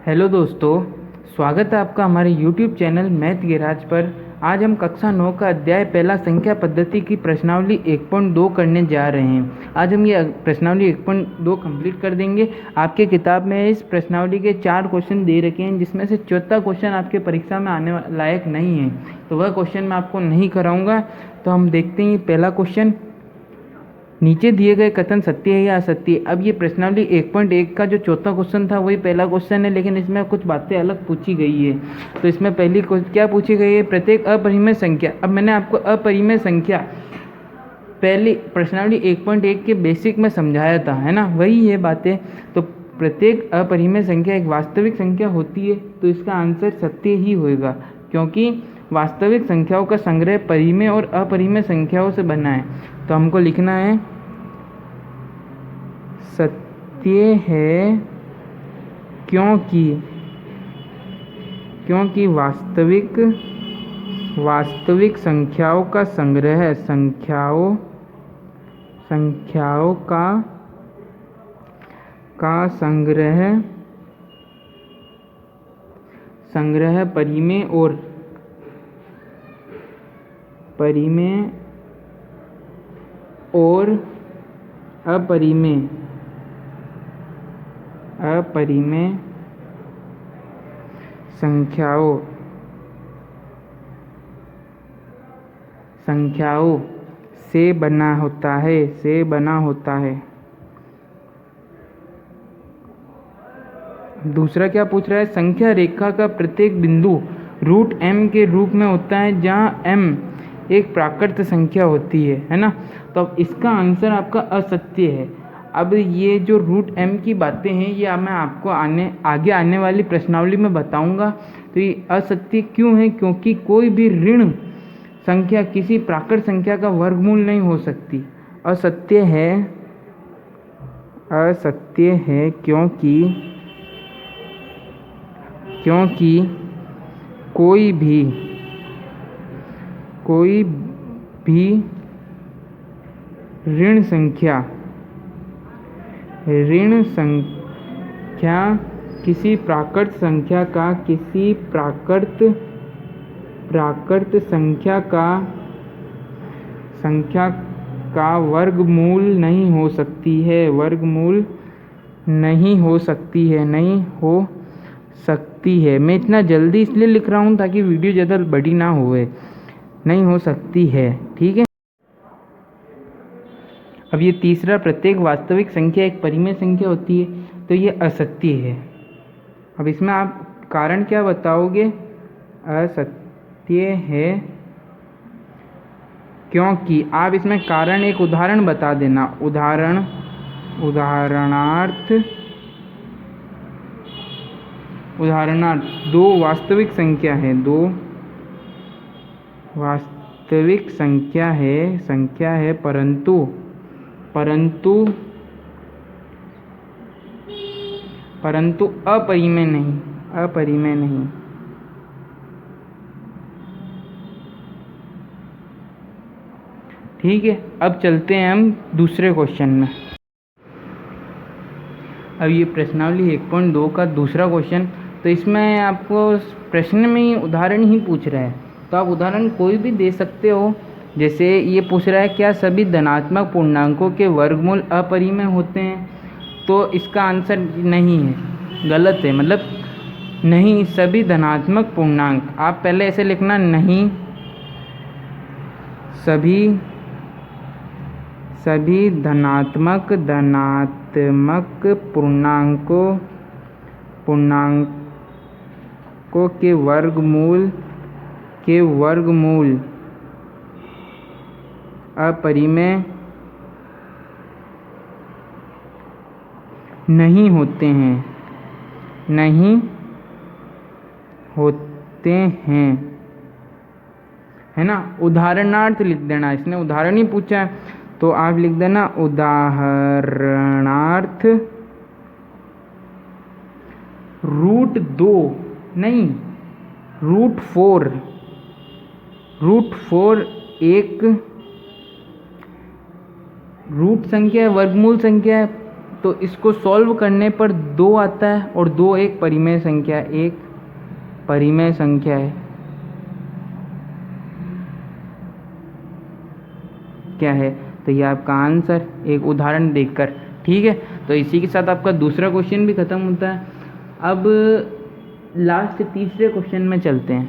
Hello दोस्तों, स्वागत है आपका हमारे YouTube चैनल मैथ गैराज पर। आज हम कक्षा 9 का अध्याय पहला संख्या पद्धति की प्रश्नावली 1.2 करने जा रहे हैं। आज हम ये प्रश्नावली 1.2 कंप्लीट कर देंगे। आपके किताब में इस प्रश्नावली के 4 क्वेश्चन दे रखे हैं, जिसमें से चौथा क्वेश्चन आपके परीक्षा में आने लायक नहीं है, तो वह क्वेश्चन मैं आपको नहीं कराऊँगा। तो हम देखते हैं पहला क्वेश्चन। नीचे दिए गए कथन सत्य है या असत्य। अब ये प्रश्नावली 1.1 का जो चौथा क्वेश्चन था वही पहला क्वेश्चन है, लेकिन इसमें कुछ बातें अलग पूछी गई है। तो इसमें पहली क्या पूछी गई है, प्रत्येक अपरिमेय संख्या। अब मैंने आपको अपरिमेय संख्या पहली प्रश्नावली 1.1 के बेसिक में समझाया था, है ना, वही है बातें। तो प्रत्येक अपरिमेय संख्या एक वास्तविक संख्या होती है, तो इसका आंसर सत्य ही होएगा, क्योंकि वास्तविक संख्याओं का संग्रह परिमेय और अपरिमेय संख्याओं से बना है। तो हमको लिखना है सत्य है, क्योंकि वास्तविक संख्याओं का संग्रह संख्याओं का संग्रह परिमेय और अपरिमेय संख्याओं से बना होता है। दूसरा क्या पूछ रहा है, संख्या रेखा का प्रत्येक बिंदु √m के रूप में होता है, जहाँ m एक प्राकृत संख्या होती है ना। तो अब इसका आंसर आपका असत्य है। अब ये जो √m की बातें हैं, ये मैं आपको आगे आने वाली प्रश्नावली में बताऊंगा। तो ये असत्य क्यों है, क्योंकि कोई भी ऋण संख्या किसी प्राकृत संख्या का वर्गमूल नहीं हो सकती। असत्य है क्योंकि कोई भी ऋण संख्या किसी प्राकृत संख्या का वर्गमूल नहीं हो सकती है। मैं इतना जल्दी इसलिए लिख रहा हूँ ताकि वीडियो ज़्यादा बड़ी ना होवे। नहीं हो सकती है, ठीक है। अब ये तीसरा, प्रत्येक वास्तविक संख्या एक परिमेय संख्या होती है, तो ये असत्य है। अब इसमें आप कारण क्या बताओगे, असत्य है क्योंकि आप इसमें कारण एक उदाहरण बता देना। उदाहरणार्थ दो वास्तविक संख्या है परंतु अपरिमेय नहीं। ठीक है, अब चलते हैं हम दूसरे क्वेश्चन में। अब ये प्रश्नावली 1.2 का दूसरा क्वेश्चन। तो इसमें आपको प्रश्न में ही उदाहरण ही पूछ रहा है, तो आप उदाहरण कोई भी दे सकते हो। जैसे ये पूछ रहा है, क्या सभी धनात्मक पूर्णांकों के वर्गमूल अपरिमेय होते हैं। तो इसका आंसर नहीं है, गलत है। मतलब नहीं, सभी धनात्मक पूर्णांक, आप पहले ऐसे लिखना, नहीं सभी धनात्मक पूर्णांकों के वर्गमूल अपरिमेय नहीं होते हैं, है ना। उदाहरणार्थ लिख देना, इसने उदाहरण ही पूछा है, तो आप लिख देना उदाहरणार्थ √2 नहीं, √4 एक रूट संख्या है, वर्गमूल संख्या है, तो इसको सॉल्व करने पर 2 आता है और 2 एक परिमेय संख्या है, एक परिमेय संख्या है। क्या है? तो ये आपका आंसर एक उदाहरण देखकर। ठीक है, तो इसी के साथ आपका दूसरा क्वेश्चन भी खत्म होता है। अब लास्ट तीसरे क्वेश्चन में चलते हैं।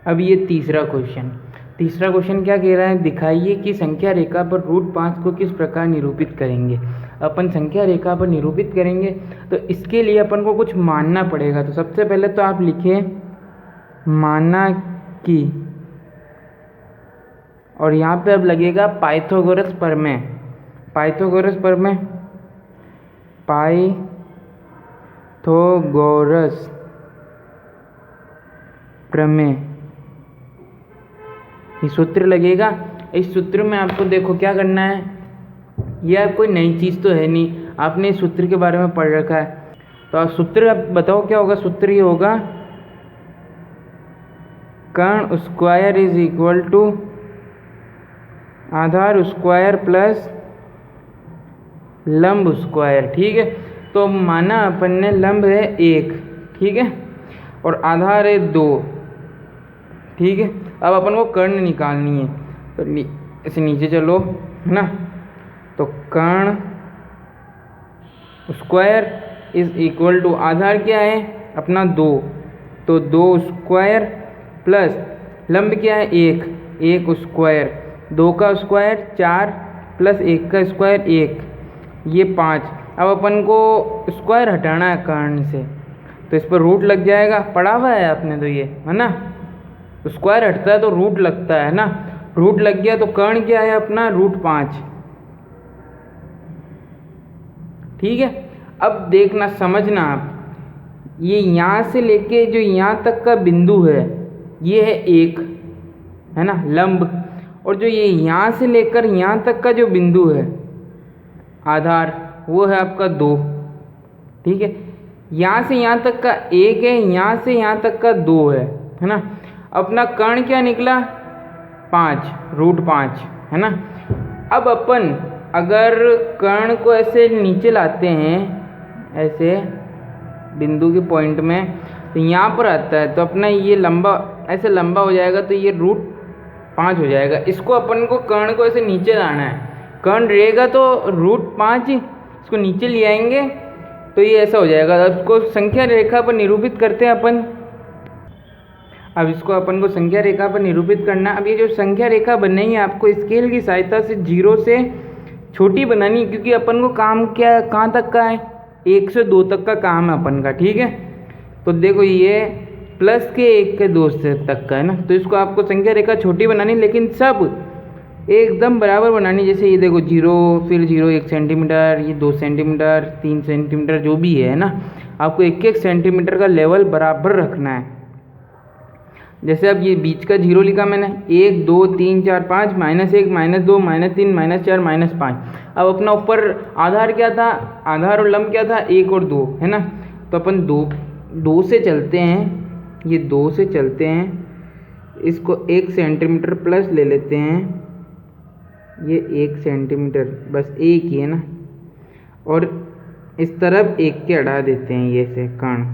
अब ये तीसरा क्वेश्चन क्या कह रहा है? दिखाइए कि संख्या रेखा पर √5 को किस प्रकार निरूपित करेंगे। अपन संख्या रेखा पर निरूपित करेंगे तो इसके लिए अपन को कुछ मानना पड़ेगा। तो सबसे पहले तो आप लिखिए माना कि, और यहाँ पे अब लगेगा पाइथागोरस प्रमेय। पाइथागोरस प्रमेय ये सूत्र लगेगा। इस सूत्र में आपको देखो क्या करना है, यह कोई नई चीज़ तो है नहीं, आपने इस सूत्र के बारे में पढ़ रखा है। तो आप सूत्र अब बताओ क्या होगा। सूत्र ये होगा कर्ण स्क्वायर इज इक्वल टू आधार स्क्वायर प्लस लंब स्क्वायर। ठीक है, तो माना अपन ने लंब है 1, ठीक है, और आधार है 2। ठीक है, अब अपन को कर्ण निकालनी है। तो ऐसे नीचे चलो, है ना। तो कर्ण स्क्वायर इज इक्वल टू आधार क्या है अपना 2, तो 2 स्क्वायर प्लस लंब क्या है 1 स्क्वायर, 2 का स्क्वायर 4 प्लस 1 का स्क्वायर 1, ये 5। अब अपन को स्क्वायर हटाना है कर्ण से, तो इस पर रूट लग जाएगा। पढ़ा हुआ है आपने तो ये, है ना। स्क्वायर हटता है तो रूट लगता है ना, रूट लग गया तो कर्ण क्या है अपना √5। ठीक है, अब देखना समझना आप, ये यहाँ से लेके जो यहाँ तक का बिंदु है ये है 1, है ना, लंब, और जो ये यहाँ से लेकर यहाँ तक का जो बिंदु है आधार वो है आपका 2। ठीक है, यहाँ से यहाँ तक का 1 है, यहाँ से यहाँ तक का 2 है ना। अपना कर्ण क्या निकला 5, √5, है ना। अब अपन अगर कर्ण को ऐसे नीचे लाते हैं, ऐसे बिंदु के पॉइंट में, तो यहाँ पर आता है, तो अपना ये लंबा ऐसे लंबा हो जाएगा, तो ये √5 हो जाएगा। इसको अपन को कर्ण को ऐसे नीचे लाना है, कर्ण रहेगा तो √5, इसको नीचे ले आएंगे तो ये ऐसा हो जाएगा। अब इसको संख्या रेखा पर निरूपित करते हैं अपन। अब इसको अपन को संख्या रेखा पर निरूपित करना। अब ये जो संख्या रेखा बननी है आपको स्केल की सहायता से 0 से छोटी बनानी, क्योंकि अपन को काम क्या कहाँ तक का है, 1 से 2 तक का काम है अपन का। ठीक है, तो देखो ये प्लस के 1 के 2 से तक का है ना, तो इसको आपको संख्या रेखा छोटी बनानी, लेकिन सब एकदम बराबर बनानी। जैसे ये देखो 0, फिर 0 1 सेंटीमीटर, ये 2 सेंटीमीटर, 3 सेंटीमीटर, जो भी है ना, आपको 1 सेंटीमीटर का लेवल बराबर रखना है। जैसे अब ये बीच का 0 लिखा मैंने, 1 2 3 4 5, -1 -2 -3 -4 -5। अब अपना ऊपर आधार क्या था, आधार और लंब क्या था 1 और 2, है ना। तो अपन 2 से चलते हैं, ये 2 से चलते हैं, इसको 1 सेंटीमीटर प्लस ले लेते हैं, ये 1 सेंटीमीटर, बस 1 ही है ना, और इस तरफ 1 के हटा देते हैं ये से कर्ण।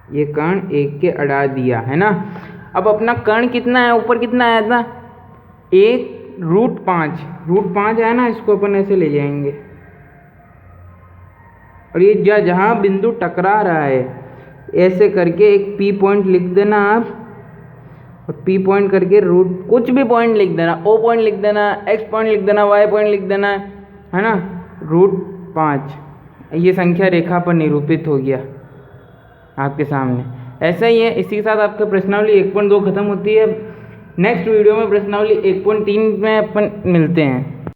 ये कर्ण 1 के अड़ा दिया, है ना। अब अपना कर्ण कितना है, ऊपर कितना आया था 1 √5 है ना, इसको अपन ऐसे ले जाएंगे, और ये जहाँ बिंदु टकरा रहा है ऐसे करके एक P पॉइंट लिख देना आप, और P पॉइंट करके कुछ भी पॉइंट लिख देना, O पॉइंट लिख देना, X पॉइंट लिख देना, Y पॉइंट लिख देना, है ना। √5 ये संख्या रेखा पर निरूपित हो गया आपके सामने। ऐसा ही है, इसी के साथ आपका प्रश्नावली 1.2 खत्म होती है। नेक्स्ट वीडियो में प्रश्नावली 1.3 में अपन मिलते हैं।